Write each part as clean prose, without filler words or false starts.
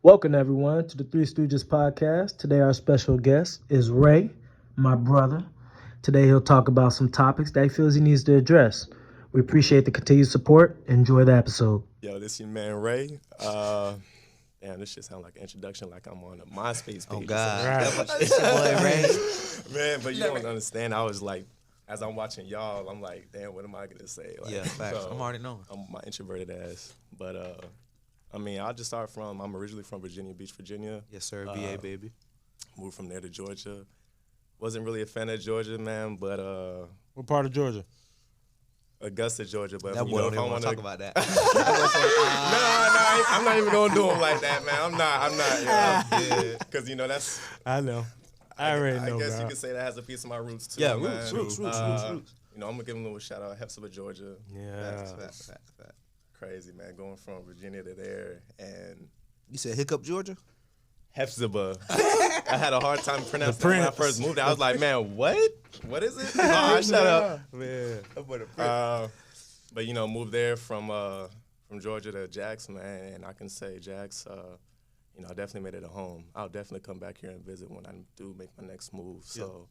Welcome, everyone, to the Three Stooges podcast. Today, our special guest is Ray, my brother. Today, he'll talk about some topics that he feels he needs to address. We appreciate the continued support. Enjoy the episode. Yo, this your man Ray. Damn, this shit sound like an introduction, like I'm on a MySpace page. Oh God, Right. it's your boy Ray. Man, but you don't understand. I was like, as I'm watching y'all, I'm like, damn, what am I gonna say? Like, Yeah, facts. I'm already knowing. I'm my introverted ass, but I mean, I'll just start from. I'm originally from Virginia Beach, Virginia. Yes, sir. BA baby. Moved from there to Georgia. Wasn't really a fan of Georgia, man, but What part of Georgia? Augusta, Georgia. But That you boy know, don't if I even want want to talk to, about that. I'm not even gonna do him like that, man. I'm not. Yeah, because you know that's. I know. I already know, I guess bro. you could say that has a piece of my roots too. Yeah, man. roots. You know, I'm gonna give him a little shout out, Hepzibah, Georgia. Yeah. Facts. Crazy, man. Going from Virginia to there, and You said Hiccup, Georgia? Hepzibah. I had a hard time pronouncing it when I first moved. I was like, man, what? What is it? Oh, shut up. Man. But you know, moved there from Georgia to Jackson, man, and I can say Jax, you know, I definitely made it a home. I'll definitely come back here and visit when I do make my next move. So,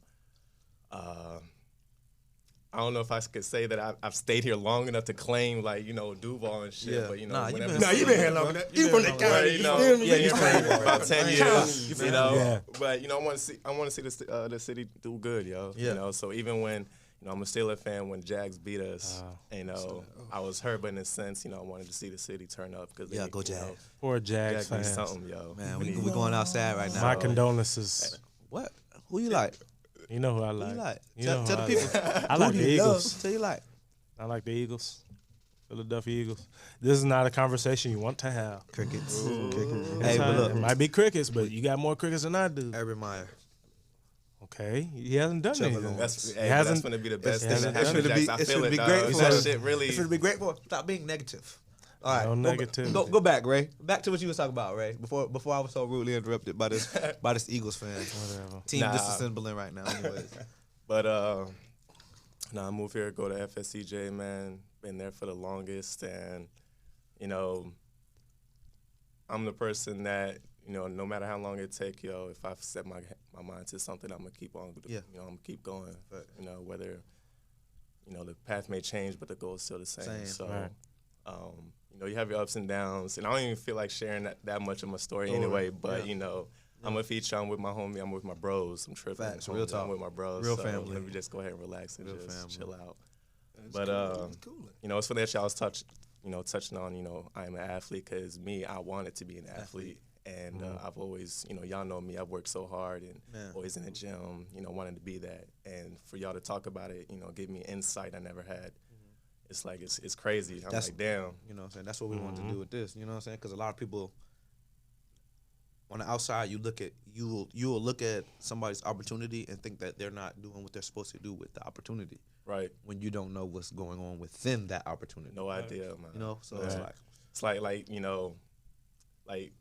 I don't know if I could say that I've stayed here long enough to claim, like, you know, Duval and shit. Yeah. But you know, Nah, you whenever been- You've been here long enough. You from the county. you know, Yeah, you been from about 10 years, you know. Yeah. But you know, I want to see the city do good, yo. Yeah. You know, so even when you know I'm a Steelers fan, when Jags beat us, you know, I was hurt, but in a sense, you know, I wanted to see the city turn up because Yeah, go you know, Jags. Poor Jags Jags need fans. something, yo. Man, We we need- going outside right now. My condolences. What? Who you like? You know who I Who like. you like? You Tell know the who I people. like. I like the Eagles. Tell you like. I like the Eagles. Philadelphia Eagles. This is not a conversation you want to have. Crickets. That's Hey, how but it look. might be crickets, but you got more crickets than I do. Urban Meyer. Okay, he hasn't done anything. That's hasn't- going to be the best it thing hasn't that happened to done Jags. I it feel should it, be dog. great for That us. shit really. It should be great for. Stop being negative. All right, No go, negativity. go back, Ray. Back to what you was talking about, Ray. Before I was so rudely interrupted by this Eagles fan. Whatever. Team Nah. disassembling right now. Anyways. But I moved here, go to FSCJ, man. Been there for the longest, and you know, I'm the person that you know, no matter how long it take, yo, if I've set my mind to something, I'm gonna keep on. Yeah. You know, I'm gonna keep going. But you know, whether you know the path may change, but the goal is still the same. Same. So, Right. you know, you have your ups and downs, and I don't even feel like sharing that much of my story anyway. But you know. I'm a feature. I'm with my homie. I'm with my bros. I'm tripping. Facts, real talk. I'm with my bros. Real so family. Let me just go ahead and relax and Real just family. chill out. But you know, it's funny that y'all was touching on. You know, I'm an athlete because me, I wanted to be an athlete, and I've always, you know, y'all know me. I've worked so hard and Man. always in the gym. You know, wanting to be that, and for y'all to talk about it, you know, give me insight I never had. It's like it's crazy. I'm That's- like, damn. You know what I'm saying? That's what we wanted to do with this. You know what I'm saying? Because a lot of people, on the outside, you will look at somebody's opportunity and think that they're not doing what they're supposed to do with the opportunity Right. when you don't know what's going on within that opportunity. No idea, man. You know? So Yeah. it's like, It's like you know, like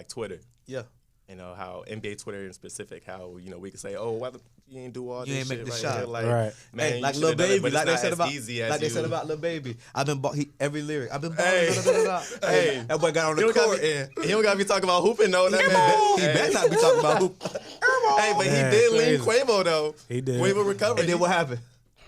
Twitter. yeah. You know how NBA Twitter in specific, how you know we can say, oh, why you ain't do all You this ain't shit make the right shot. here? Like, Right. man, Hey, you like shoulda Lil done it, Baby, but it's like they not said as about easy as like they you. said about Lil Baby. I've been every lyric. I've been balling. Hey. Hey. That boy got on He the don't court gotta and be, he don't gotta be talking about hooping though. That he man, better not be talking about who. Hey, but Man, he did lean crazy. Quavo though. He did. Quavo recovered. And then what happened?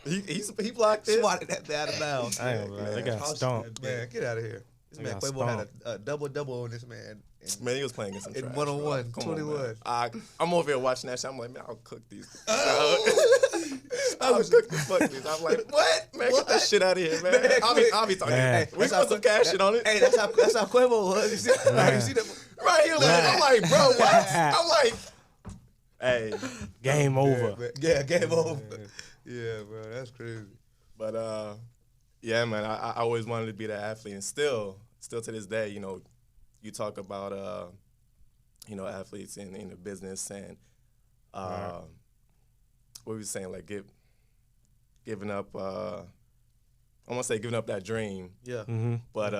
He blocked it. Swatted that out of bounds. I ain't gonna lie, they got stomped. Man, get out of here. This They man got Quavo had stomped. a double on this man. And Man, he was playing against some In trash, one-on-one, bro. Come on, 21. man. I'm over here watching that shit. I'm like, man, I'll cook these. I'll cook the fuck these. I'm like, what? Man, get that shit out of here, man. Man, I'll be talking. Man. Hey, we put some cash shit on it. Hey, that's how Quavo was. You see that? Right here, like, I'm like, bro, what? I'm like, hey, Game over. Yeah, game over. Yeah, bro, that's crazy. but yeah, man, I always wanted to be that athlete, and still to this day, you know, you talk about you know, athletes in the business and what were you saying, like giving up. I want to say giving up that dream, Yeah. but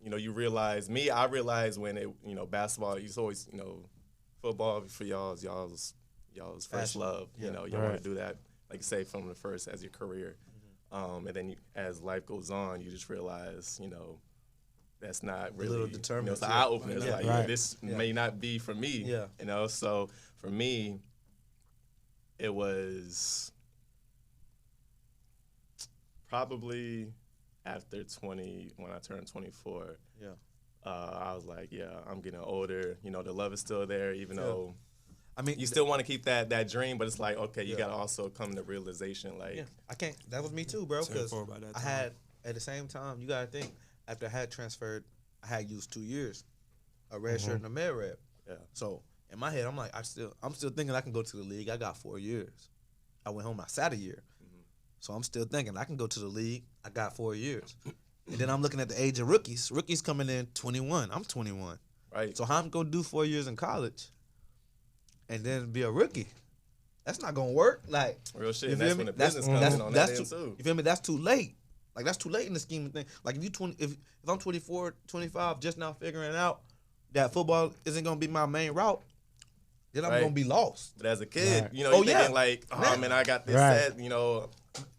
you know, I realized when it, you know, basketball, it's always, you know, football for y'all's first Passion. love. Yeah. You know, you want Right. to do that, like you say, from the first as your career. And then as life goes on, you just realize, you know, that's not little really, determinants, it's an yeah. eye opener. It's Yeah. like, Right. this may not be for me. Yeah. So for me, it was probably after 20, when I turned 24. Yeah. I was like, yeah, I'm getting older. The love is still there, even though I mean, you still want to keep that dream, but it's like, okay, you Yeah. got to also come to realization, like, yeah, I can't. That was me too, bro. Because 24 by that I time. had at the same time. You gotta think. After I had transferred, I had used 2 years, a red shirt and a med rep. Yeah. So in my head, I'm like, I'm still thinking I can go to the league. I got 4 years. I went home. I sat a year. So I'm still thinking I can go to the league. I got 4 years. And then I'm looking at the age of rookies. Rookies coming in 21. I'm 21. right. So how I'm gonna do 4 years in college, and then be a rookie? That's not gonna work. Like Real shit. you And feel that's me? when the business comes in on that end, too, too. You feel me? That's too late. Like that's too late in the scheme of things. Like if I'm 24, 25, just now figuring out that football isn't gonna be my main route, then I'm Right. gonna be lost. But as a kid, Right. you Oh, thinking yeah. like, oh, Man. man, I got this Right. set,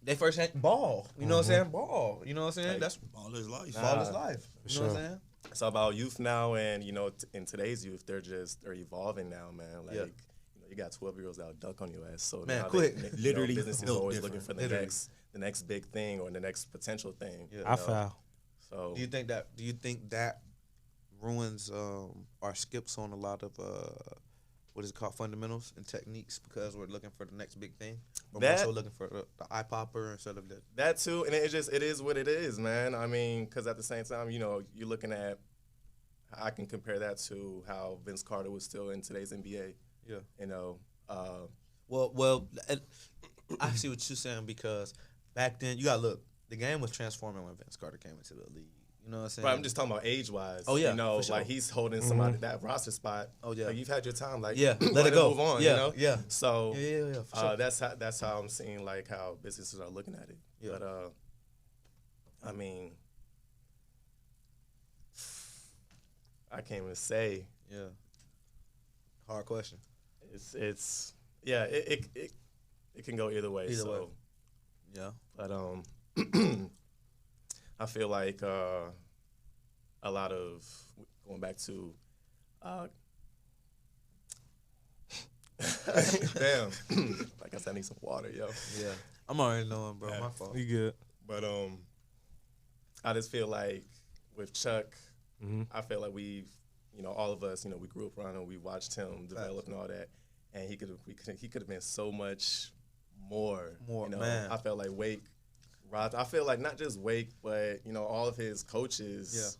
They first had ball. You know what I'm saying? Ball. You know what I'm saying? Like, That's Ball is life. ball is life. You know what I'm saying? It's all about youth now, and in today's youth, they're evolving now, man. Like, Yeah. you got 12-year-olds that'll dunk on your ass. So Man, now quick. Literally business is built always different. looking for the Literally. next big thing or the next potential thing. Yeah. I foul. So Do you think that ruins or skips on a lot of what is it called, fundamentals and techniques, because we're looking for the next big thing? Or more That- so looking for the eye popper instead of the that too, and it is what it is, man. I mean, because at the same time, you're looking at. I can compare that to how Vince Carter was still in today's NBA. yeah. Uh, And I see what you're saying, because back then you gotta look. The game was transforming when Vince Carter came into the league. You know what I'm saying? But I'm just talking about age-wise. Oh, yeah, for for like sure. he's holding somebody that roster spot. Oh, yeah. Like, you've had your time. Like, Yeah, let let it go. Move on. Yeah, yeah. So yeah, for sure. that's how I'm seeing like how businesses are looking at it. Yeah. But I mean, I can't even say. Yeah. Hard question. It's yeah. It can go either way. Either so, way. Yeah. But I feel like a lot of going back to damn, like I said, I need some water, yo. Yeah. I'm already knowing, bro. My fault. You good? But I just feel like with Chuck, Mhm. I feel like we've, all of us, we grew up around him, we watched him develop and all that, and he could have been so much more. More, man. I felt like Wake robbed. I feel like not just Wake, but all of his coaches,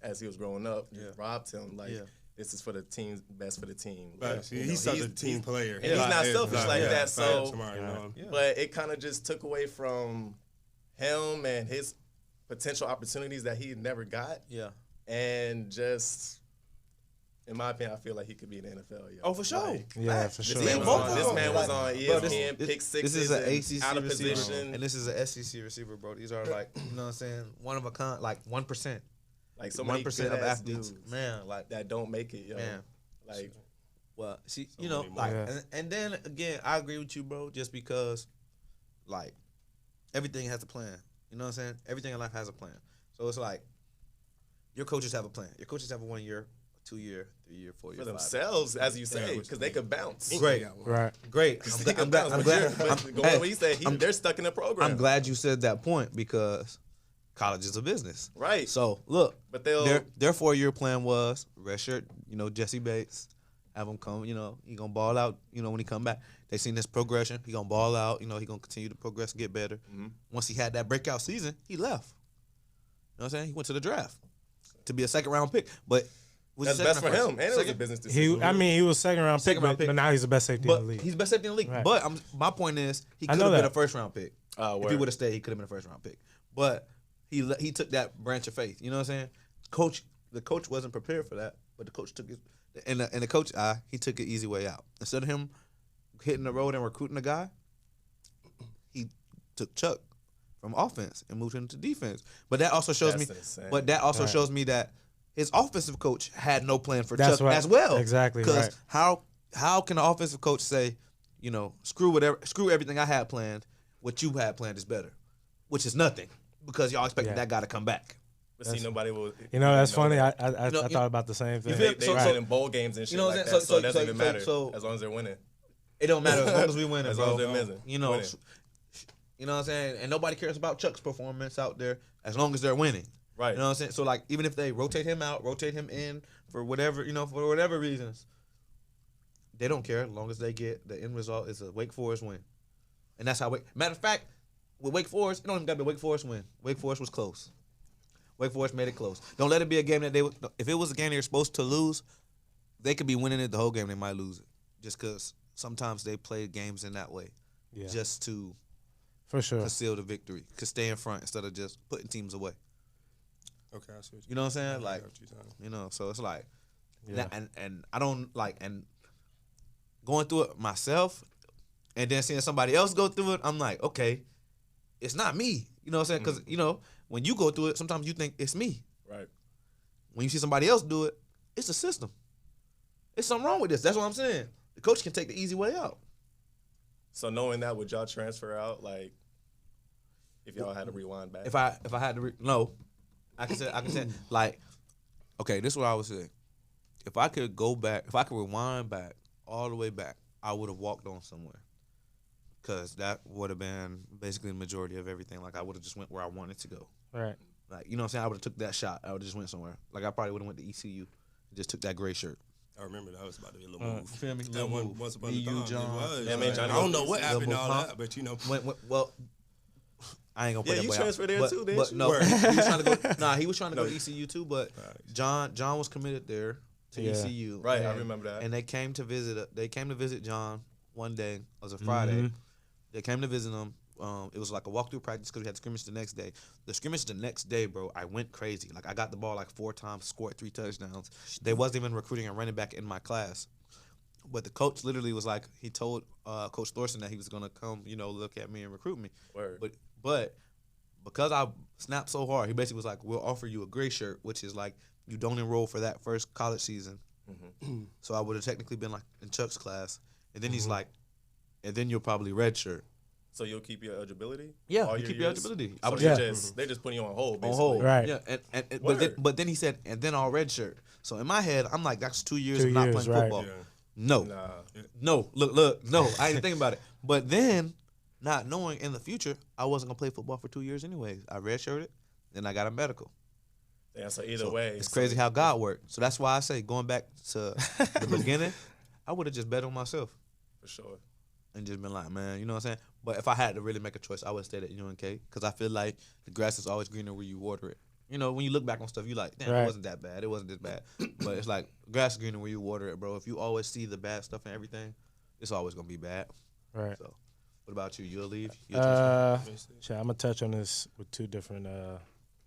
as he was growing up, just robbed him. Like, this is for the team, best for the team. But Like, he's such a team player. and he's not selfish like that. So, Yeah. but it kind of just took away from him and his potential opportunities that he never got, Yeah. and just. In my opinion, I feel like he could be in the NFL. Yo. Oh, for sure. Like, Yeah, for this sure. man was both on, of this them. man was on Bro, ESPN, pick sixes, This is an and ACC out of receiver, position. and this is an SEC receiver, bro. These are like, you know what I'm saying, one of a kind, like 1%. Like so many 1% of good-ass athletes, dudes man. Like, that don't make it, yo. man. Like, Well, see, So many more. like, Yeah. and then again, I agree with you, bro. Just because, like, everything has a plan. You know what I'm saying? Everything in life has a plan. So it's like, your coaches have a plan. Your coaches have a 1 year, 2 year, 3 year, 4 year, for 5 year. themselves, as you say, Yeah, because they could bounce. Great. Right. Great. They could bounce. I'm But glad. going what he said, they're stuck in the program. I'm glad you said that point, because college is a business. Right. So look, But they'll their 4 year plan was redshirt. Jesse Bates, have him come. He gonna ball out. When he come back, they seen this progression. He gonna ball out. He gonna continue to progress and get better. Mhm. Once he had that breakout season, he left. You know what I'm saying? He went to the draft to be a second round pick, but was that's he best second for or him, first? and it was a Second? business decision. He was second round pick, but now he's the best safety in But the league. he's best safety in the league. Right. But my point is, he I could know have been that. a first round pick. If he word. would have stayed, he could have been a first round pick. But he took that branch of faith. You know what I'm saying? The coach wasn't prepared for that, but the coach took it. And the coach, he took an easy way out. Instead of him hitting the road and recruiting a guy, he took Chuck from offense and moved him to defense. But that also shows That's me. insane. But that also Right. shows me that his offensive coach had no plan for That's Chuck right. as well. Exactly, Because right. how can the offensive coach say, screw everything I had planned, what you had planned is better, which is nothing, because y'all expected Yeah. that guy to come back. But see, nobody will. You know, that's funny. that. I thought about the same thing. feel- They so- win in bowl games and shit You know what like I'm that, saying? so it doesn't even matter so- as long as they're winning. It don't matter as long as we win it, As bro. long as they're missing. You know, Winning. you know what I'm saying? And nobody cares about Chuck's performance out there as long as they're winning. Right. You know what I'm saying? So like, even if they rotate him out, rotate him in for whatever, for whatever reasons, they don't care as long as they get the end result is a Wake Forest win. And that's how matter of fact, with Wake Forest, it don't even got to be a Wake Forest win. Wake Forest was close. Wake Forest made it close. Don't let it be a game that if it was a game they were supposed to lose, they could be winning it the whole game. They might lose it just because sometimes they play games in that way, just to For sure. seal the victory, to stay in front instead of just putting teams away. Okay, I see what You know what I'm saying? I Like, get what you're saying. so it's like, Yeah. and I don't like, and going through it myself, and then seeing somebody else go through it, I'm like, okay, it's not me. You know what I'm saying? Because when you go through it, sometimes you think it's me. Right. When you see somebody else do it, it's a system. It's something wrong with this. That's what I'm saying. The coach can take the easy way out. So knowing that, would y'all transfer out? Like, if y'all had to rewind back? If I had to no, I can say like, okay, this is what I would say. If I could go back, if I could rewind back all the way back, I would have walked on somewhere. Cause that would have been basically the majority of everything. Like I would have just went where I wanted to go. Right. Like, you know what I'm saying? I would have took that shot. I would have just went somewhere. Like I probably would have went to ECU and just took that gray shirt. I remember that was about to be a little move. You feel me? That one once upon a Me, time. you, John. It was. Yeah, man, Johnny I don't know was- what happened Little all move, that, but Well, I ain't gonna play Yeah, that you boy out. transferred there But- too, didn't but you? no, Word. he was trying to go. Nah, he was trying to go No. to ECU too. But Right. John was committed there to Yeah. ECU. Right, I and- remember that. And they came to visit. They came to visit John one day. It was a Friday. Mhm. They came to visit him. It was like a walkthrough practice because we had scrimmage the next day. The scrimmage the next day, bro, I went crazy. Like I got the ball like 4 times, scored 3 touchdowns. They wasn't even recruiting a running back in my class. But the coach literally was like, he told Coach Thorson that he was gonna come, look at me and recruit me. Word. But because I snapped so hard, he basically was like, we'll offer you a gray shirt, which is like you don't enroll for that first college season. Mm-hmm. So I would have technically been like in Chuck's class. And then he's like, and then you'll probably redshirt. So you'll keep your eligibility? Yeah, All you your keep your years? eligibility. So Yeah. they're just putting you on hold, On basically. hold. Right. Yeah, and Word. but then he said, and then I'll redshirt. So in my head, I'm like, that's 2 years 2 of not years, playing right. football. Yeah. No. Nah. No, look, no, I ain't thinking about it. But then, not knowing in the future, I wasn't gonna play football for 2 years anyways. I redshirted, then I got a medical. Yeah, so either So way. it's crazy how God worked. So that's why I say, going back to the beginning, I would have just bet on myself For sure. and just been like, man, you know what I'm saying? But if I had to really make a choice, I would have stayed at UNK because I feel like the grass is always greener where you water it. When you look back on stuff, you like, damn, Right. it wasn't that bad. It wasn't this bad. But it's like, grass is greener where you water it, bro. If you always see the bad stuff and everything, it's always going to be bad. Right. So, what about you? You'll leave? You'll transfer? I'm gonna touch on this with 2 different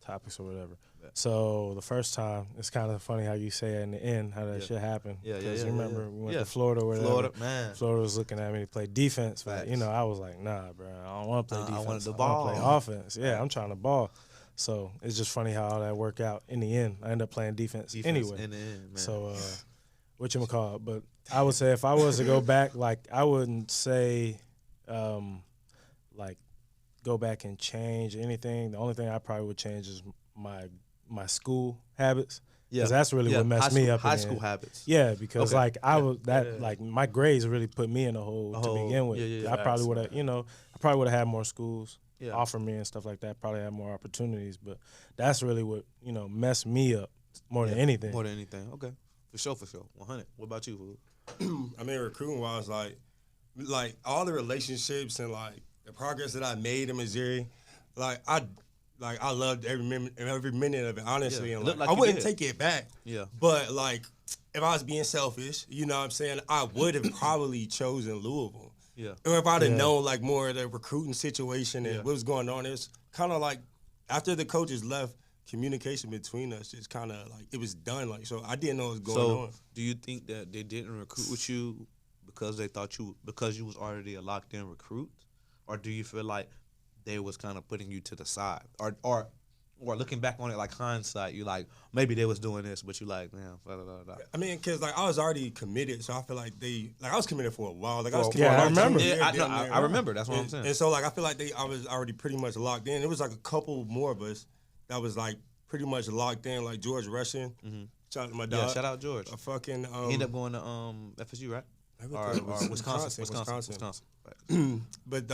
topics or whatever. Bet. So the first time, it's kind of funny how you say it in the end how that Yeah. shit happened. Yeah, yeah, 'Cause yeah, you yeah, remember yeah. we went Yeah. to Florida or whatever. Florida, man. Florida was looking at me to play defense, but Facts. I was like, nah, bro, I don't want to play Nah, I defense. wanted the wanna play ball. offense. Yeah, I'm trying to ball. So it's just funny how all that worked out in the end. I ended up playing defense anyway. In the end, man. So, whatchamacallit. But I would say if I was to go back, like, I wouldn't say, like, go back and change anything. The only thing I probably would change is my school habits. Because that's really what messed me up. High in the school end. habits. Yeah, because Okay. like I was that Yeah. like my grades really put me in a hole to hole. begin with. Yeah, I probably would have, I probably would have had more schools Yeah. offer me and stuff like that. Probably had more opportunities, but that's really what messed me up more than anything. More than anything. Okay. For sure. 100. What about you, fool? I mean, recruiting wise, like all the relationships and like the progress that I made in Missouri, I loved every minute of it, honestly. Yeah, And it looked like, like I you wouldn't did. take it back. Yeah. But like, if I was being selfish, you know what I'm saying, I would have probably chosen Louisville. Yeah. Or if I'd have Yeah. known like more of the recruiting situation and Yeah. what was going on, it's kind of like after the coaches left, communication between us just kind of like it was done. Like, so I didn't know what was going on. Do you think that they didn't recruit with you because they thought because you was already a locked in recruit, or do you feel like they was kind of putting you to the side, or looking back on it like hindsight, you like maybe they was doing this, but you like, man, blah, blah, blah, blah. I mean, because like I was already committed, so I feel like I was committed for a while. Like I was Well, committed. yeah, I for remember. 2 years, Yeah, damn near. I remember. That's what I'm And- saying. And so like I feel like I was already pretty much locked in. It was like a couple more of us that was like pretty much locked in, like George Russian. Shout out to my dog. Yeah, shout out George. A fucking He ended up going to FSU, right? Or Wisconsin. Right. But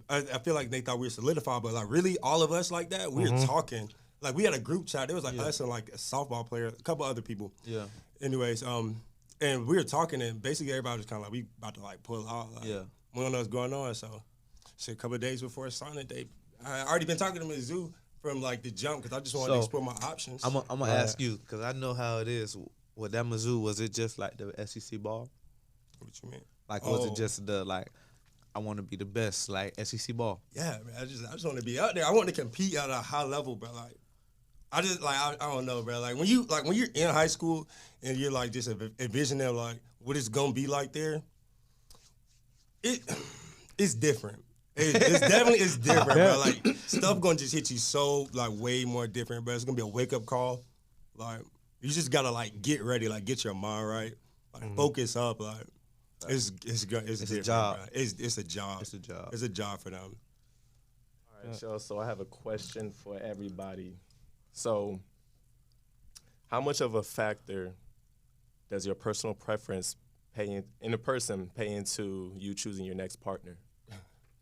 I feel like they thought we were solidified, but like really all of us like that, we were talking. Like we had a group chat. There was like us and like a softball player, a couple other people. Yeah. Anyways, and we were talking, and basically everybody was kind of like, we about to like pull out. Like, we don't know what's going on. So, shit, a couple of days before signing day, I already been talking to Mizzou from like the jump because I just wanted to explore my options. I'm gonna ask you because I know how it is. With that Mizzou, was it just like the SEC ball? What you mean? Like, was it just the like, I want to be the best, like SEC ball? Yeah, man. I just want to be out there. I want to compete at a high level, bro. Like, I don't know, bro. Like when you're in high school and you're like just envisioning like what it's gonna be like there. It's different. It's definitely different, bro. Like stuff gonna just hit you so like way more different, bro. It's gonna be a wake up call. Like you just gotta like get ready, like get your mind right, like focus up, like. It's different, a job. Bro. It's a job. It's a job. It's a job for them. All right, so I have a question for everybody. So, how much of a factor does your personal preference pay into you choosing your next partner?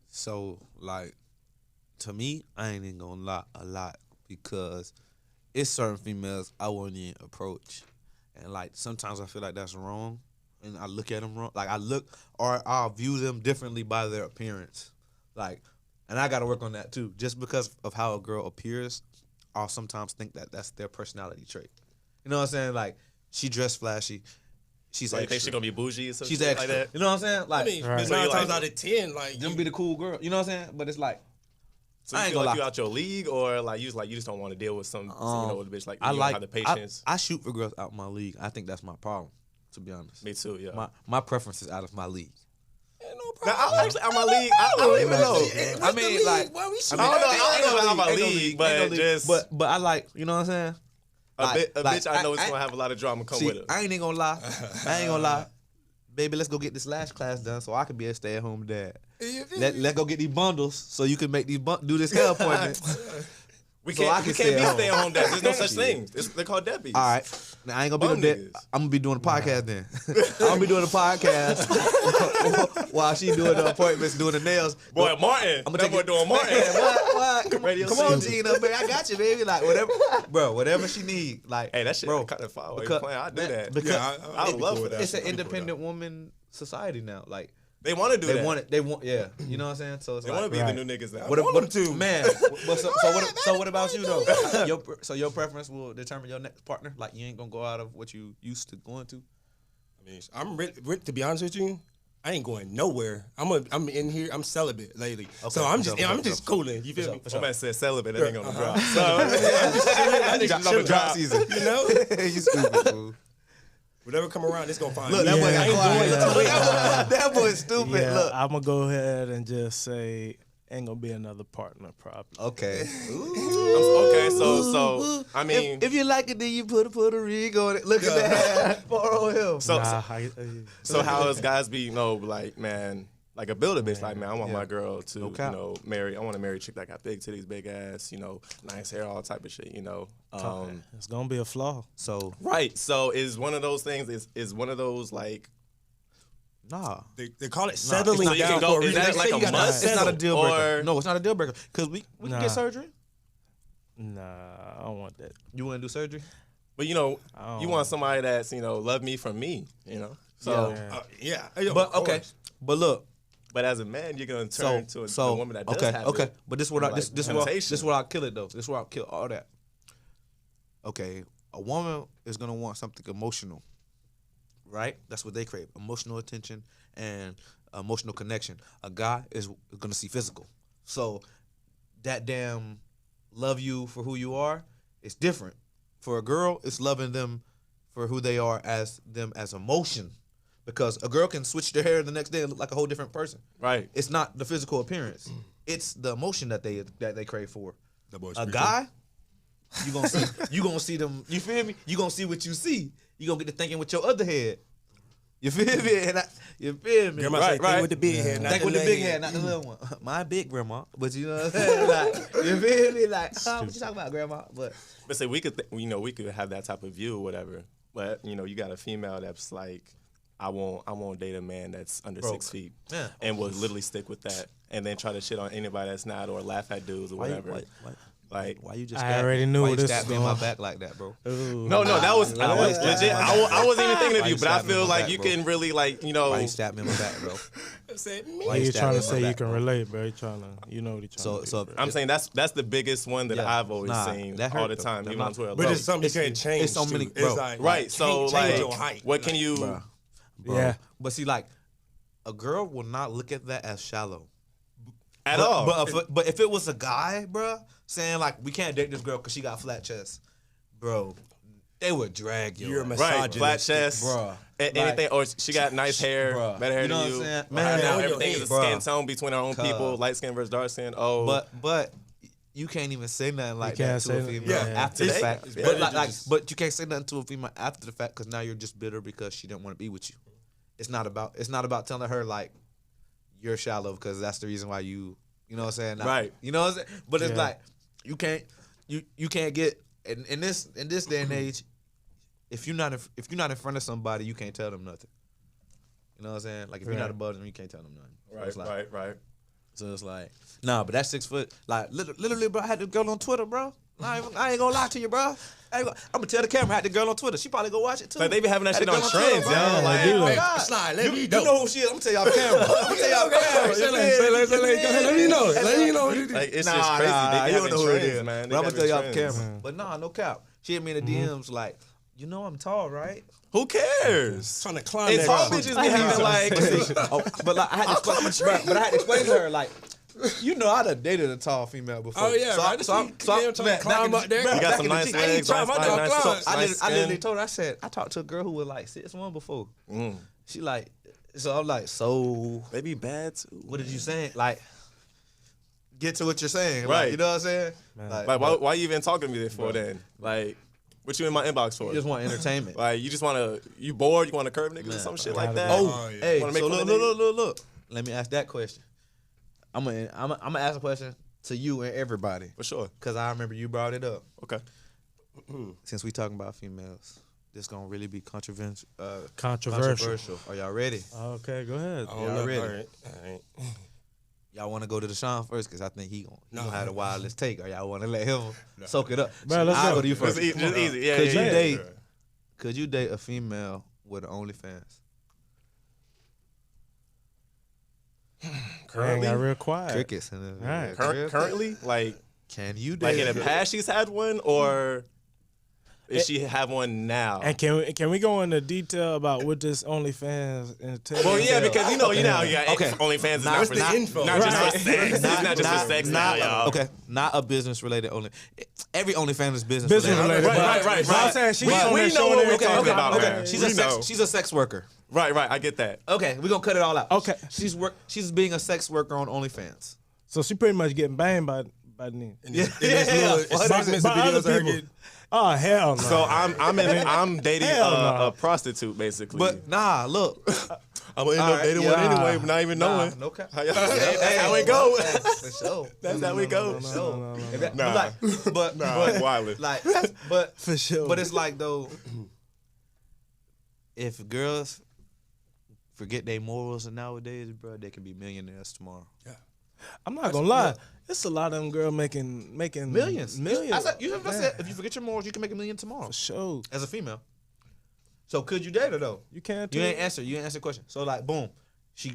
So, like, to me, I ain't even gonna lie a lot because it's certain females I wouldn't even approach. And, like, sometimes I feel like that's wrong. And I look at them wrong. Like, I'll view them differently by their appearance. Like, and I got to work on that, too. Just because of how a girl appears, I'll sometimes think that that's their personality trait. You know what I'm saying? Like, she dressed flashy. She's Like, extra. think she gonna be bougie or something She's extra. like that? You know what I'm saying? Like, I mean, Right. 9 So times out of 10, like them be the cool girl. You know what I'm saying? But it's like, So I you ain't feel gonna like you lie. out your league, or like you just don't want to deal with with a bitch like you don't have the patience? I shoot for girls out my league. I think that's my problem, to be honest. Me too, yeah. My preference is out of my league. Now, I'm actually out my league. I don't even know. I mean, like, why we I don't know. I ain't know about my league, but just but I like, you know what I'm saying? a bitch I know is I- gonna have a lot of drama come See, with it. I ain't even gonna lie. I ain't gonna lie. Baby, let's go get this last class done so I can be a stay-at-home dad. Let's go get these bundles so you can make these do this hair appointment. We So I can't can be stay at home. stay-at-home dads. There's no such thing. They're called deadbeats. All right. Now, I ain't gonna be Bum no dead. niggas. I'm gonna be doing a podcast then. I'm gonna be doing a podcast while she doing the appointments, doing the nails. Boy, Martin. I'ma That take boy it- doing Martin. What? Radio Come on, City. Gina, baby. I got you, baby. Like whatever she need. Like, Hey, that shit bro, kind of fire. While you because- playing, I do man, that. because I would love for that. it's an I'd be cool with independent woman society now. Like, They want to do they that. want it. They want, yeah. You know what I'm saying? So it's They like, want to be Right. the new niggas now. what, man? So what about you though? Your preference will determine your next partner. Like, you ain't gonna go out of what you used to going to. I mean, to be honest with you, I ain't going nowhere. I'm in here. I'm celibate lately, so I'm just cooling. You feel me? My man said celibate. That ain't gonna drop. I think Drop a drop season. You know, You stupid fool. whatever come around, it's gonna find Look, me. that boy Yeah. got quiet. That boy is stupid. Yeah, Look. I'm gonna go ahead and just say ain't gonna be another partner probably. Okay. Okay, so I mean, If you like it, then you put a Puerto Rico on it. Look at that. Borrow him. so So how does guys be, like, man, like a builder bitch, like, man, I want Yeah. my girl to, No cap. marry. I want to marry a chick that got big titties, big ass, nice hair, all type of shit, it's gonna be a flaw. So, Right. So is one of those things is one of those like nah. They call it settling so you down can go- for a is reason. that like a must? It's not a deal breaker. Or- No, it's not a deal breaker. Because we can Nah. get surgery. Nah, I don't want that. You want to do surgery? But you Oh. want somebody that's love me from me, So Yeah. Yeah. But okay. But look. but as a man, you're gonna turn to a woman that does okay, have okay. it. But this is what Like, this temptation. is where I'll kill it though. This is where I'll kill all that. Okay, a woman is gonna want something emotional, right? That's what they crave: emotional attention and emotional connection. A guy is gonna see physical. So that damn love you for who you are is different. For a girl, it's loving them for who they are as emotion. Because a girl can switch their hair the next day and look like a whole different person. Right. It's not the physical appearance. It's the emotion that they crave for. That boy's A pretty guy, you gonna see them. You feel me? You gonna see what you see. You gonna get to thinking with your other head. You feel me? You feel me? Grandma say, think with the big head, not Think the with the little big head, not the little one. My big grandma, but you know what I'm saying? Like, you feel me? Like, what you talking about, grandma? But say we could, we could have that type of view or whatever. But you got a female that's like, I won't date a man that's under 6 feet, and will literally stick with that, and then try to shit on anybody that's not, or laugh at dudes or whatever. Why you just? I already knew why you this stabbed was me in my going. back like that, bro? No, that was legit. I wasn't even thinking of you, but I feel like you can really Why you stabbed me in my back, bro? Why you trying to say you can relate, bro? You trying to, you know what you trying to do. So bro. I'm saying that's the biggest one that I've always seen that all hurt the though. time, That even on not- Twitter. But it's something you can't change. it's so many- too. bro. It's like, Right, so can't like, change your height. what can you? Bro. Yeah. But see, like, a girl will not look at that as shallow. At all. But if it was a guy, bro, saying like we can't date this girl because she got flat chest, bro, they would drag you. You're a Right, misogynist, flat chest, Bruh. anything, or she got nice hair, Bruh. better hair You know than what you. I'm saying? Or Man, now on your everything head, is a skin bruh. tone between our own people, light skin versus dark skin. Oh, But you can't even say nothing like that can't to say a that. female Yeah. after the Today, fact. it's But better like, to just- but you can't say nothing to a female after the fact because now you're just bitter because she didn't want to be with you. It's not about telling her like you're shallow because that's the reason why you know what I'm saying? Right. You know what I'm saying? But it's Yeah. like you can't get in this day and age. If you're not in front of somebody, you can't tell them nothing. You know what I'm saying? Like if you're not above them, you can't tell them nothing. So it's like, right. So it's like, nah, but that's 6 foot. Like literally, bro, I had the girl on Twitter, bro. I ain't gonna lie to you, bro. I'm gonna tell the camera I had the girl on Twitter. She probably go watch it too. Like they be having that Had shit the on girl trends, Twitter, yo. bro. Like, Oh my Hey, God. slide, let me You know. know who she is? I'm gonna tell y'all camera. I'm gonna tell y'all camera. Say let me know. Let me know. like it's Nah, just crazy. nah, They be you don't having know who it trends, is, man. But I'm gonna tell y'all off trends. camera. But nah, no cap. She hit me in the DMs like, you know I'm tall, right? Who cares? Trying to climb And that tall tree. bitches be having like. But like I had to explain to her like, you know I done dated a tall female before. Oh, yeah, right. So I'm Damn, trying to climb up there. bro, You got back some in the nice G- legs, trying nice my dog nice climb. I nice literally skin. told her, I said, I talked to a girl who was like 6'1" before. She like, so I'm like, so They be bad too. what did you saying? Like, get to what you're saying. Right. Like, you know what I'm saying? Like why you even talking to me for then? Like what you in my inbox for? You just want entertainment. Like you just you bored? You want to curve niggas or some shit like that? Oh, yeah. hey, Wanna make so fun look, of look. Let me ask that question. I'm gonna ask a question to you and everybody. For sure. Cause I remember you brought it up. Okay. Since we talking about females, this gonna really be controversial. Controversial. Are y'all ready? Okay, go ahead. Oh, Y'all look, ready? all right. Y'all want to go to Desean first? Cause I think he gonna have the wildest take. Or y'all want to let him soak it up? Bro, let's I'll go. go to you first. Just easy. Yeah. Could yeah, you yeah. date? Could you date a female with OnlyFans? Dang, got real quiet. Crickets. Right. Currently, like Can you like date? in the past she's had one, or is she have one now? And can we go into detail about what this OnlyFans entails? Well, yeah, because you know, yeah, Okay. OnlyFans is Nah, not what's for the info? not just Right. for sex. It's not just for sex now, y'all. Okay, not a business related only. Every OnlyFans is business Business related. related. Right. But I'm saying she's We on there know showing what we're everything. talking about, Okay, man. she's We know. she's a sex worker. Right. I get that. Okay, we're gonna cut it all out. Okay. She's being a sex worker on OnlyFans. So she pretty much getting banged by them. Yeah. Segments of By other videos I people. get. Oh hell no. So I'm dating Hell no. a prostitute basically. But nah, look. I'm gonna end All up right, dating yeah. one anyway, but not even knowing. No cap. How y'all- That's how it go. For sure. That's how we go. So, Nah. but Wildin'. like, but For sure. But it's like though, if girls forget their morals nowadays, bro, they can be millionaires tomorrow. I'm not gonna lie. It's a lot of them girls making Millions. Millions. I said, if you forget your morals, you can make $1 million tomorrow For sure. as a female. So could you date her though? You can't. You ain't answer the question. So like, boom, she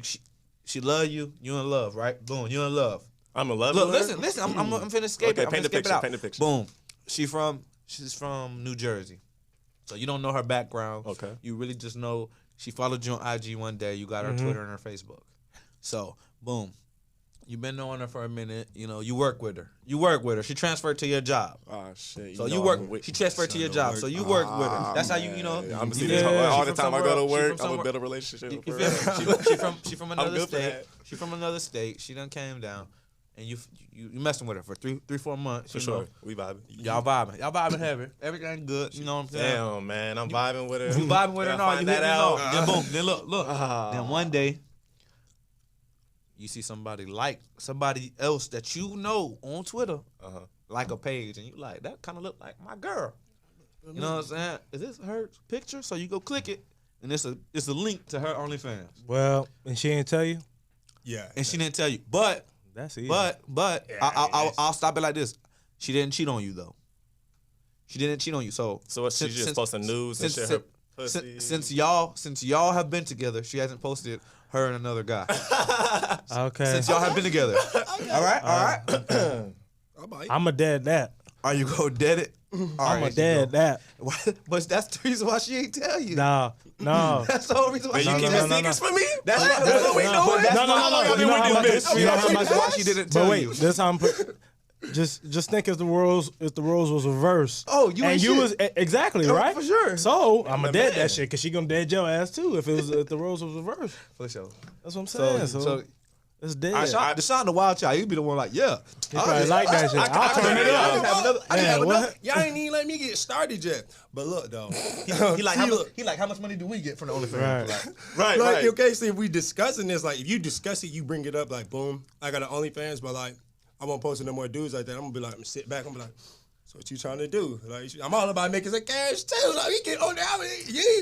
love you. You in love, right? Boom, you in love. I'm in love. Look, with her? listen. I'm finna escape Okay, it. I'm paint finna the escape it out. picture, paint the picture. Boom. She's from New Jersey, so you don't know her background. Okay. You really just know she followed you on IG one day. You got her Twitter and her Facebook. So boom, you've been knowing her for a minute. You know, you work with her. She transferred to your job. Oh shit. So you work. She transferred to your job. So you work with her. That's how you know. I'm you seeing feel this me? all She the from time I somewhere go to else. She work. from I'm gonna somewhere- build a relationship You with feel her. me? She from another good for state. that. She from another state. She done came down, and you messing with her for 4 months. For you sure. know. We vibing. Y'all vibing heavy. Everything good. You know what I'm saying? Damn, man. I'm vibing with her. You vibing with her and all. You find hit that out. Then boom. Then look. Then one day, you see somebody else that you know on Twitter, like a page, and you like, that kind of look like my girl. You know what I'm saying? Is this her picture? So you go click it, and it's a link to her OnlyFans. Well, and she didn't tell you. Yeah. And she didn't tell you. But That's easy. I'll stop it like this. She didn't cheat on you though. She didn't cheat on you. So what, she's just posting news and shit, her pussy? Since y'all have been together, she hasn't posted her and another guy. Okay. Since y'all have been together. All right. I'm a dead that. Are you go dead it? I'm a dead that. But that's the reason why she ain't tell you. No. That's the whole reason why Man, she you ain't keeping tell secrets for me? That's what we doing. No. You know how much- You know how much why she didn't tell But wait, you. this how I'm put. Just think if the roles was reversed. Oh, you and ain't you shit. was exactly Oh, right for sure. So I'm a dead man. that shit because she gonna dead your ass too if the roles was reversed. For sure. That's what I'm saying. So it's dead. Deshaun the wild child, he'd be the one like, yeah. He probably like that shit. I'll turn it up. Yeah, what? Y'all ain't even let me get started yet. But look, though. He like, how much money do we get from the OnlyFans? Right. Like, okay, see, if we discussing this, like, if you discuss it, you bring it up, like, boom, I got an OnlyFans, but, like, I won't post no more dudes like that. I'm gonna be like, I'm gonna sit back, I'm gonna be like, so what you trying to do? Like, I'm all about making some cash, too. Like, we get on there,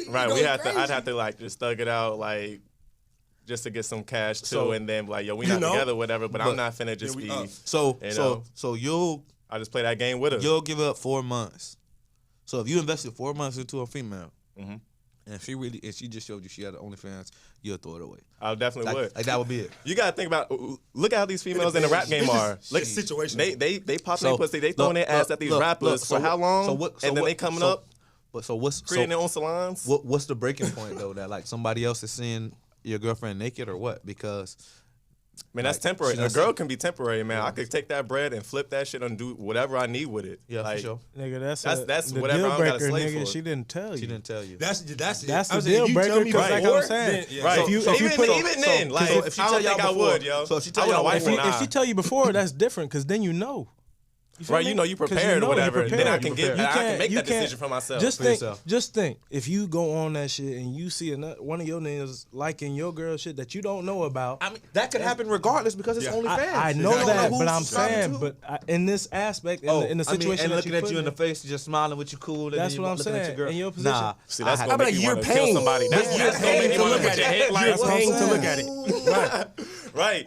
Right, I'd have to, like, just thug it out, like, just to get some cash, too, and then, like, yo, we not together, whatever, but I'm not finna just be, So you'll I just play that game with her. You'll give up 4 months. So if you invested 4 months into a female, and she just showed you she had an OnlyFans, you'll throw it away. I definitely would. Like that would be it. You gotta think about. Look at how these females in the rap game are. Look, situation. They popping their pussy. They throwing their ass at these rappers for how long? And then they coming up. But so what's creating their own salons? What's the breaking point though? That like somebody else is seeing your girlfriend naked or what? Because man, that's temporary. A girl can be temporary, man. I could take that bread and flip that shit and do whatever I need with it. Yeah, like, for sure. Nigga, that's the whatever deal I don't gotta breaker, slave nigga. for. She didn't tell you. She didn't tell you. That's That's I the was saying, deal you breaker tell me because, like I was before, saying, then, Right. if Even then, like, so if she I tell don't think y'all I before- would, yo. so if she I tell would y'all wife before- one if she tell you before, that's different because then you know. You feel Right, me? you know you 'Cause prepared or know you whatever. Then I can prepared. get. I can make You that can't- decision for myself. Just think, if you go on that shit and you see one of your niggas liking your girl shit that you don't know about. I mean, that could happen regardless because it's OnlyFans. I know You don't that, who but I'm she's talking saying, to. but in this aspect, in the situation and that looking you at put you in the face, just smiling with you cool. And That's then what you I'm looking at saying. your girl. In your position. Nah, See, that's I'm gonna like, make you you're want to kill paying. somebody. That's You're gonna make paying you to want look to at put your it. head like You're paying to look at it. right.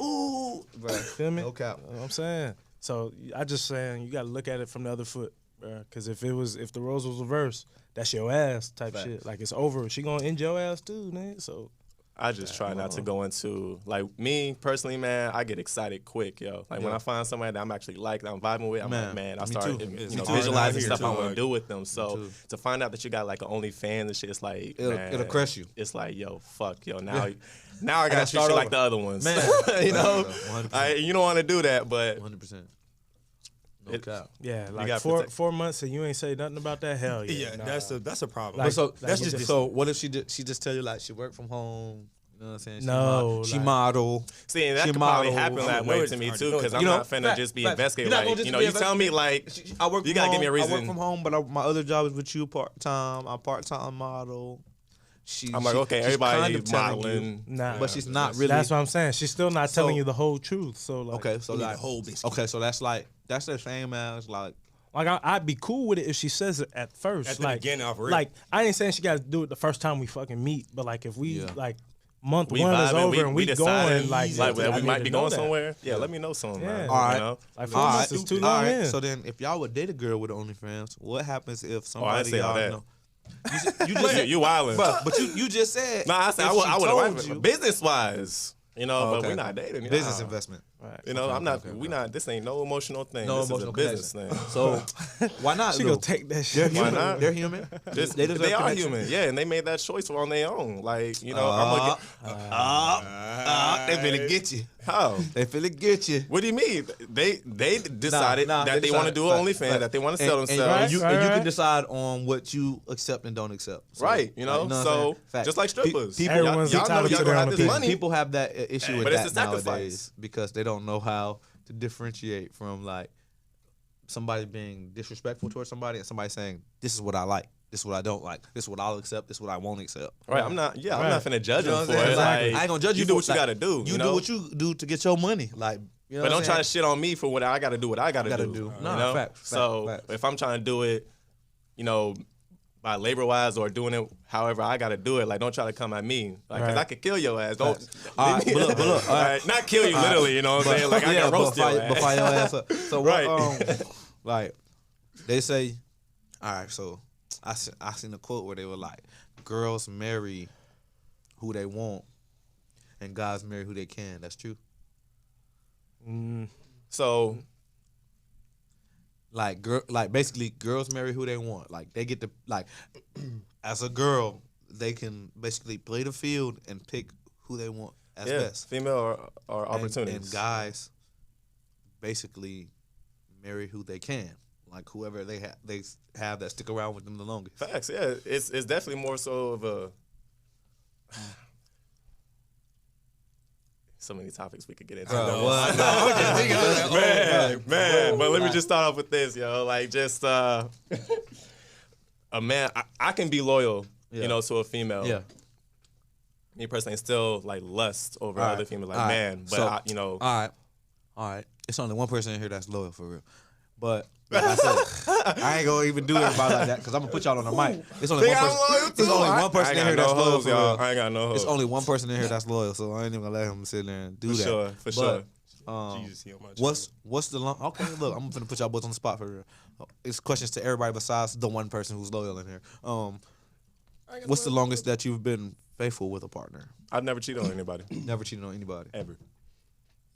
Feel me? No cap. You know what I'm saying. So I just saying you got to look at it from the other foot, bro. Because if the roles was reversed, that's your ass type shit. Like it's over. She gonna end your ass too, man. So I just try not to go into, like, me personally, man, I get excited quick, yo. Like, when I find somebody that I'm actually that I'm vibing with, I'm like, man, I me start too. you Me know, too. visualizing Here stuff too, I want to like- do with them. So too. to find out that you got, like, an OnlyFans and shit, it's like, It'll crush you. It's like, yo, fuck, yo, now I gotta gotta treat start you like over. the other ones. Man. you know? 100%. You don't want to do that, but 100%. No cap. yeah, like gotta 4 months and you ain't say nothing about that. Hell yeah, Yeah, nah. that's a problem. Like- So that's you just so what if she just tell you like she worked from home? You know what I'm saying? No, she like- model. see, and that She could probably model. happen that I way know to it's me hard too, to know. because I'm You know, not finna fact, just be fact. investigating. You're not Like, gonna you just know, be you tell me like I work. you from gotta home. give me a reason. I work from home, but my other job is with you part time. I'm part time model. I'm like, okay, she's everybody kind of telling you, modeling. Nah, but she's not really. That's what I'm saying. She's still not telling you the whole truth. So like, okay. So You need like, the whole biscuit. okay, so that's the same as like. I'd be cool with it if she says it at first. At the like, beginning off rip. like I ain't saying she got to do it the first time we fucking meet, but like if we like month We one is vibing, over and we deciding, going like we I might need be to know going that. somewhere. Yeah, let me know something. Yeah. Man. All right. You know? Like 4 months is too long in. So then, if y'all would date a girl with OnlyFans, what happens if somebody say all y'all that. know? You just you wildin'. but you just said. Nah, I said if I she would told have you- business wise. You know, Oh, but okay. we're not dating. You business know? investment. Right. You know, Okay, I'm not. okay, We not. This ain't no emotional thing. No this emotional is a business connection. thing. So why not? She though? gonna take that They're shit. human. not? They're human. Just, They deserve they are connection. human, yeah, and they made that choice on their own. Like, you know, I'm looking. They finna get you. How? They finna get you. What do you mean? They decided Nah, that they want to do decided. OnlyFans, Fact. that they want to sell And themselves. you Right. can decide on what you accept and don't accept. So, Right, you know, what I'm so saying? Fact. just like strippers. People, Everyone's y'all know entitled y'all to gonna their have own this opinion. money. people have that issue with But it's that a sacrifice. nowadays because they don't know how to differentiate from like somebody being disrespectful towards somebody and somebody saying, "This is what I like. This is what I don't like. This is what I'll accept. This is what I won't accept." Right. I'm not finna judge You know him what for I'm it. saying? Like, I ain't gonna judge you. You do for what you like, gotta do. You know? do what you do to get your money. Like, you know But what don't I'm try to saying? shit on me for what I gotta do. What I gotta do. Nah, you know? fact. If I'm trying to do it, you know, by labor wise or doing it however I gotta do it, like don't try to come at me, like because I could kill your ass. Don't. All right, but look, All right, not kill you literally. You know what I'm saying? Like I can roast your ass. but fire your ass up. So what? Right. Like they say, all right. So I seen a quote where they were like, "Girls marry who they want, and guys marry who they can." That's true. So. Like basically girls marry who they want. Like they get to like as a girl, they can basically play the field and pick who they want as best. Female or opportunities. And guys basically marry who they can. Like whoever they have that stick around with them the longest. Facts, yeah. It's definitely more so of a so many topics we could get into. Man. But let me just start off with this, yo. Like, just a man. I can be loyal, you know, to a female. Yeah. Me personally, still like lust over other females, like man. But So, you know, all right. It's only one person in here that's loyal for real. But like I said, I ain't gonna even do it about like that because I'm gonna put y'all on the mic. It's only one person. It's only one person in here that's loyal for real. I ain't got no hoes. It's only one person in here that's loyal, so I ain't even gonna let him sit there and do that. For sure. Jesus, he on my What's the long? Okay, look, I'm gonna put y'all boys on the spot for real. It's questions to everybody besides the one person who's loyal in here. What's the longest that you've been faithful with a partner? I've never cheated on anybody. Never cheated on anybody. Ever.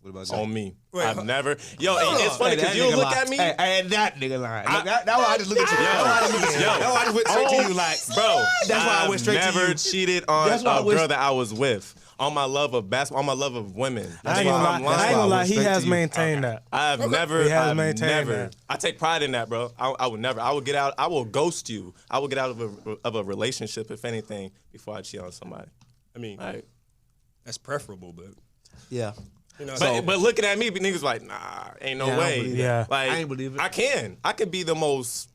What about you? On me. Wait, I've never. Yo, it's funny because you look at me. Hey, that nigga lying. That's why I just look at you. That's why I just went straight to you like, Bro, that's why I went straight to you. never cheated on That's why I a went- girl that I was with. On my love of basketball, on my love of women. I ain't gonna lie. He has maintained that. I've never. He has maintained that. I take pride in that, bro. I would never. I would get out. I will ghost you. I will get out of a relationship, if anything, before I cheat on somebody. I mean, Like, that's preferable, but Yeah. you know. but looking at me, niggas like, nah, ain't no Yeah, I don't way. believe that. Like, I ain't believe it. I can be the most.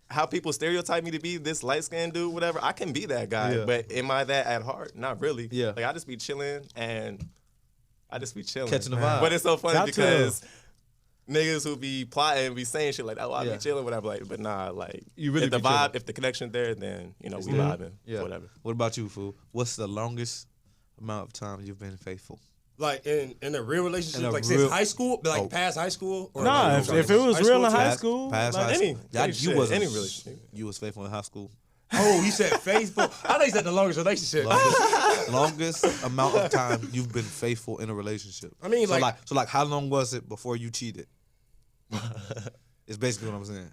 How people stereotype me to be this light-skinned dude, whatever, I can be that guy. Yeah. But am I that at heart? Not really. Yeah. Like, I just be chilling and Catching the vibe. But it's so funny Shout to him. because niggas who be plotting, be saying shit like, oh, I Yeah. be chilling, whatever. Like, but nah, like, You really if the be chilling. vibe, if the connection there, then, you know, we vibing, Yeah. whatever. What about you, fool? What's the longest amount of time you've been faithful? like in a real relationship, In a like real- since high school, like Oh. past high school. Or Nah, like, if it was real in high Past- school, past like, high any- school. any you shit, wasn't. any relationship. You was faithful in high school. Oh, you said faithful. I thought you said the longest relationship. Longest amount of time you've been faithful in a relationship. I mean, so like- like how long was it before you cheated? It's basically what I'm saying.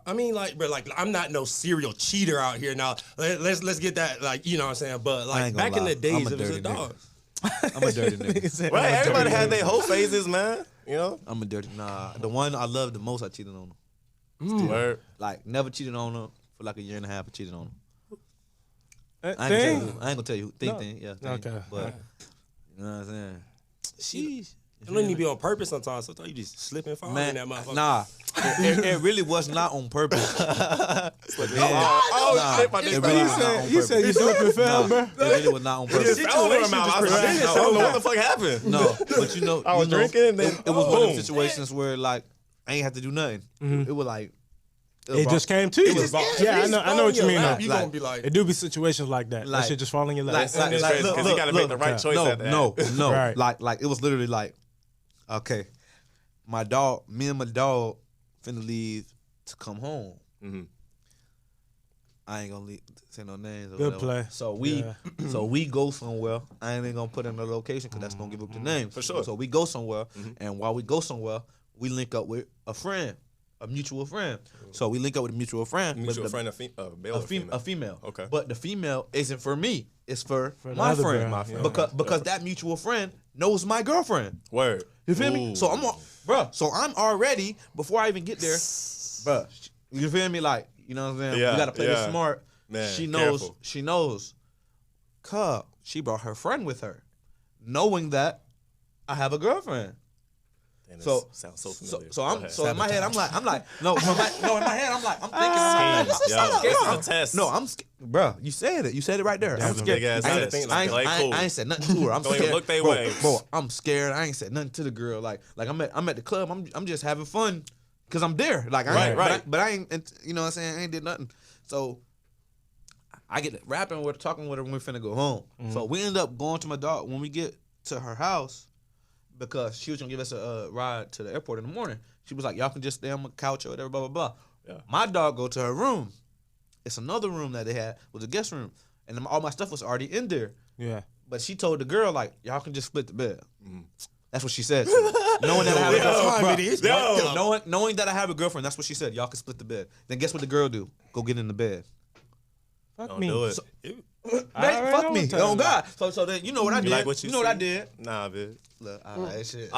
I mean, like, bro, like I'm not no serial cheater out here now. Let's get that, like, you know what I'm saying. But I like ain't gonna back in lie. the days, I'm a it was a dirty dog. nigga. I'm a dirty nigga. Right? Everybody had their whole phases, man. You know? I'm a dirty. Nah, the one I love the most, I cheated on her. Word. Like never cheated on her for like a year and a half. I cheated on her. That I ain't thing. gonna tell you. No. Thing. Yeah. Thing. Okay. But you know what I'm saying? Sheesh. It don't even be on purpose sometimes. Sometimes you just slip and fall in Man, that motherfucker. nah, it really was not on purpose. Oh, Nah, shit, my it dick really fell. was not on You said purpose. you slipped and fell, bro. It really was not on purpose. It fell over my mouth. I don't know what the fuck happened. No, but you know, I was drinking and then it was one of boom. them situations where like I ain't have to do nothing. It was like It just came to you. just- Yeah, I know what you mean. Lap, though. you Like- gonna be like, It do be situations like that. Like- That shit just fall in your lap. Like, because you gotta make the right choice at that. No, Right. like it was literally like, okay, me and my dog finna leave to come home. Mhm. I ain't gonna say no names. Or Good whatever. play. So we go somewhere. I ain't even gonna put in the location because that's gonna give up the name. For sure. So we go somewhere, and while we go somewhere, we link up with a friend, a mutual friend. So we link up with a mutual friend. but Mutual the- friend, male or female? a female. Okay. But the female isn't for me. It's for the my other friend. girl. My friend. Because that mutual friend knows my girlfriend. Word. You feel me? Ooh. So I'm already before I even get there, bruh. You feel me? Like, you know what I'm saying? Yeah, We gotta play this yeah. smart. Man, she knows. careful. She knows. Cuz she brought her friend with her, knowing that I have a girlfriend. And So sounds so familiar. So Go ahead. in my head I'm like in my head I'm like I'm thinking Schemes, yo. This is a test. No, I'm scared. Bro, you said it right there. I'm scared. Big ass I ain't- test. I ain't- Like, I ain't- cool. I ain't said nothing to her. I'm Don't scared. even look they bro, way. Bro, I'm scared. I ain't said nothing to the girl. Like I'm at the club. I'm just having fun because I'm there. Like I ain't, Right. But I ain't. You know what I'm saying? I ain't did nothing. So I get rapping with her, talking with her when we finna go home. So we end up going to my dog when we get to her house because she was gonna give us a ride to the airport in the morning. She was like, y'all can just stay on my couch or whatever, blah, blah, blah. Yeah. My dog go to her room. It's another room that they had, was a guest room. And all my stuff was already in there. Yeah. But she told the girl, like, y'all can just split the bed. That's what she said to me. Knowing that I have a girlfriend. Knowing that I have a girlfriend, that's what she said. Y'all can split the bed. Then guess what the girl do? Go get in the bed. Fuck Don't me. do it. Fuck me. Oh, God. So then you know what I did. like what you know what I see? did. Nah, bitch. Look, all right, shit. You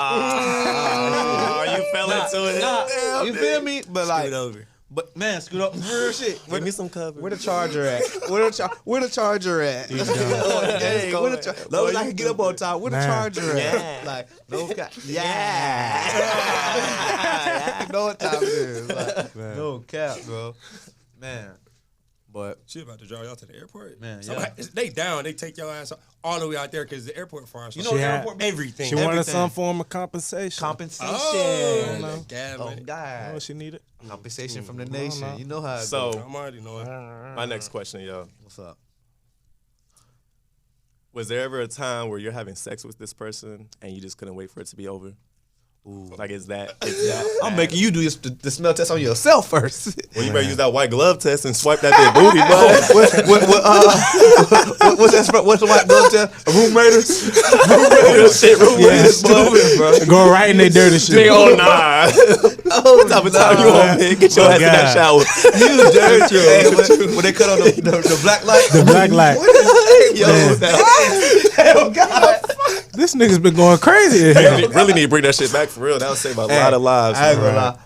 fell into it. Nah, you feel me? But like, Scoot over. but man, scoot up. Real shit. Give me some cover. Where the charger at? Where the charger at? Hey, where the charger? Long as I can get up on top. Where the Man. charger at? Like, no cap. Yeah. You know what time it is. Like, no cap, bro. Man. But She about to drive y'all to the airport. Man, Somebody, they down. They take your ass all the way out there because the airport far. So you know She the had- airport everything. She wanted Everything. some form of compensation. compensation. Oh, know. God, Oh man. You know God. what she needed? Compensation from the I don't nation. know. You know how it So, goes. I'm already knowing. my next question, yo. What's up? Was there ever a time where you're having sex with this person and you just couldn't wait for it to be over? Ooh. Like, is that I'm making you do the smell test on yourself first. Well, you better use that white glove test and swipe that there booty, bud. What's the white glove test? Roommaters? Shit, roommates, bro. Go right in their dirty shit. Big old nah. What type of time you on, man? Get your ass in that shower. You dirty. Hey, when they cut on the black light. The black light. Yo, This nigga's been going crazy in here. Really need to bring that shit back for real. That would save a lot of lives. I ain't man. gonna lie.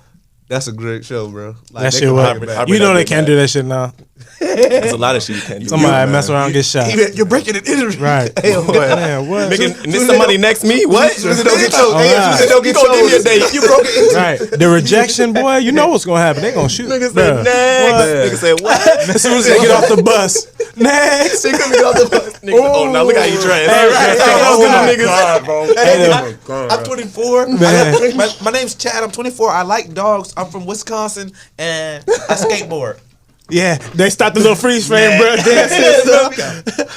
That's a great show, bro. Like, That they shit can was. bring it back. bring You know that they bit can't back. do that shit now. There's a lot of shit you can't do. Somebody mess around and get shot. You're breaking it in. Right. Man, what? Nigga, and this somebody next me? What? Don't get choked. Oh, Hey, God. don't get You gonna give me a choked. date. You broke it. Right. The rejection, boy, you know what's going to happen. They going to shoot. Nigga Bruh. said next. Nigga said what? As soon as they get off the bus. Next. They couldn't get off the bus. Nigga, oh, now look how you dress. Hey, right. Those Oh, kind of my niggas. I'm 24. Man. My name's Chad. I'm 24. I like dogs. I'm from Wisconsin, and I skateboard. Yeah, they start the little freeze frame, bro.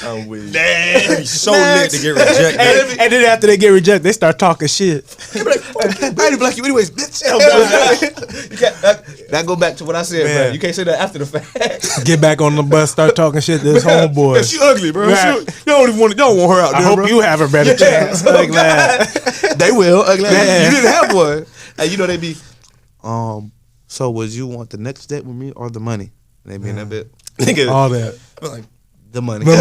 I'm with They be so lit to get rejected. And then after they get rejected, they start talking shit. I ain't black you anyways, bitch. You can't, that go back to what I said, Man. bro. You can't say that after the fact. Get back on the bus, start talking shit to his homeboy. She ugly, bro. Right. Y'all don't want her out I there, hope bro. you have a better chance. Like that. They will. Ugly. Man. You didn't have one. And you know they be, so would you want the next date with me or the money? And they be in that bit. Nigga. All that. The money. You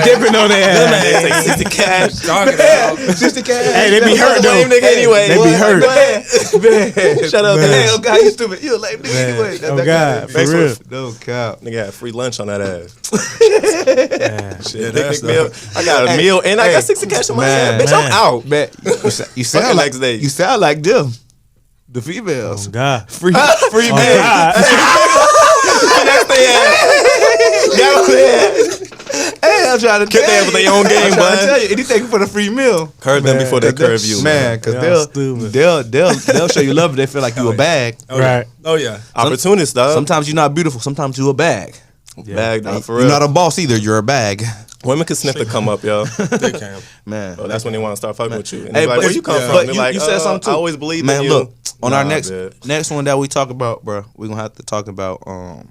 dipping on their ass. They take 60 cash. Talking about. Just in case. Hey, they be hurt though. Lame nigga anyway. They be hurt. Man. Shut up, Man. man. Oh God, you stupid. You a lame nigga Man. anyway. Oh, God, for real. No cap. Nigga had free lunch on that ass. Man. Shit, big meal. I got a meal and I got 60 cash in my hand. Bitch, I'm out. Man, you sound Fucking like next day. you sound like them, the females. Oh, God. Free man. Oh, God. Hey, I'm trying to Get tell there you. with their own game, I'm trying to bud. tell you, anything for the free meal. Curve them Man. before they curve you. Man, because Y'all stupid. they'll show you love if they feel like you a bag. Right. Oh, yeah. Opportunist, dog. Sometimes you're not beautiful. Sometimes you a bag. Bag, dog, for You're real. not a boss either. You're a bag. Women can sniff the come up, yo. They can. Man. Oh, that's when they want to start fucking with you. And Hey, they're like, but- where you come yeah. from? But They're you, like, you said something too. I always believed Man, in you. look, on our Nah, next bitch. one that we talk about, bro, we're gonna have to talk about. I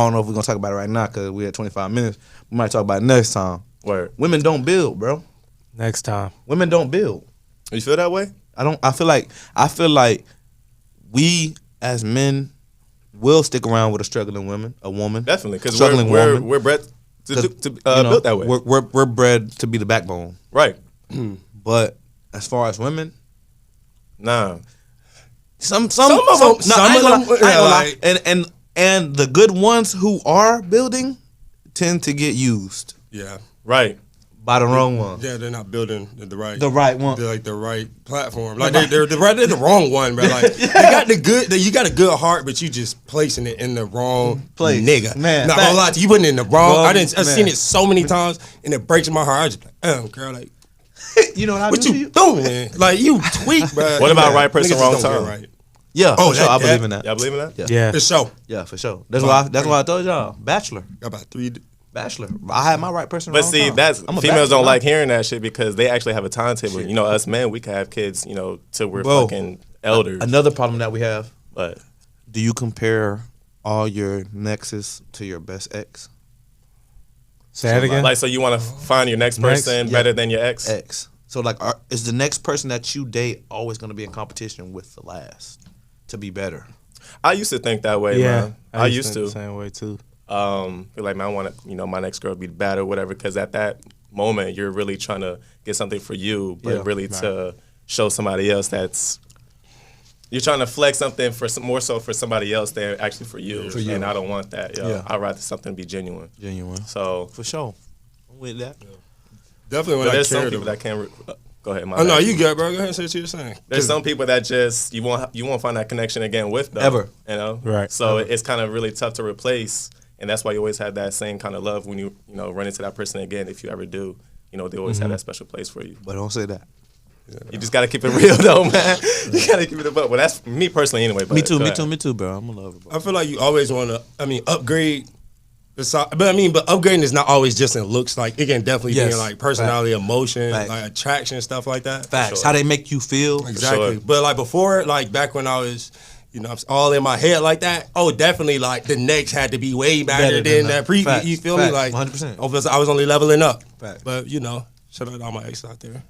don't know if we're gonna talk about it right now because we had 25 minutes. We might talk about it next time. Word. Women don't build, bro. Next time. Women don't build. You feel that way? I feel like we as men will stick around with a struggling woman. Definitely, because Struggling woman. we're bred to You know, built that way. We're bred to be the backbone. Right. But as far as women, Nah. some of them- some of them, like- and the good ones who are building tend to get used Yeah. Right. Buy the wrong one. Yeah, they're not building the right one. the right platform. Like they're the wrong one, bro. Like they got the good. You got a good heart, but you just placing it in the wrong place, nigga. Man, not gonna lie to you, putting it in the wrong. I've seen it so many times, and it breaks my heart. I just like, girl, like, you know what I what do to you doing? Like you tweak, bro. What about right person, Niggas wrong just don't time? get right. Yeah, Oh, for sure. that- I believe in that. Y'all believe in that? Yeah. For sure. Yeah, for sure. That's why I told y'all. Bachelor. Got about 3. Bachelor. I had my right person. But wrong see, time. that's I'm a females bachelor don't now. like hearing that shit because they actually have a timetable. You know, us men, we can have kids, you know, till we're Bro, fucking elders. Another problem that we have. But Do you compare all your nexes to your best ex? Say that again. like, so you want to find your next person Yeah. better than your ex? Ex. So like, is the next person that you date always going to be in competition with the last to be better? I used to think that way, yeah, man. I used think to. the same way too. Feel like, man, I want to, you know, my next girl to be bad or whatever, because at that moment you're really trying to get something for you, but really to show somebody else you're trying to flex something for more so for somebody else than actually for you. And I don't want that. Yeah. I'd rather something be genuine. So For sure. I'm with that. Definitely when but I there's some cared people about. that can't. Go ahead, my Oh no, bad. you good, bro. Go ahead and say what you're saying. There's some people that just you won't find that connection again with them Ever. You know, Right. So it's kind of really tough to replace, and that's why you always have that same kind of love when you run into that person again. If you ever do, you know, they always have that special place for you. But don't say that. You just gotta keep it real though, man. You gotta keep it above. Well, that's me personally anyway. But Me too, go me ahead. too, me too, bro. I'm a lover, bro. I feel like you always want to. Upgrade. But upgrading is not always just in looks. Like it can definitely be Yes. in like personality, emotion, Facts. like attraction, stuff like that. Facts. How they make you feel. Exactly. Sure. But like before, like back when I was, all in my head like that. Oh, definitely. Like the next had to be way better than that previous. Facts. You feel me? Facts. Like 100%. obviously, I was only leveling up. Facts. But shout out to all my exes out there.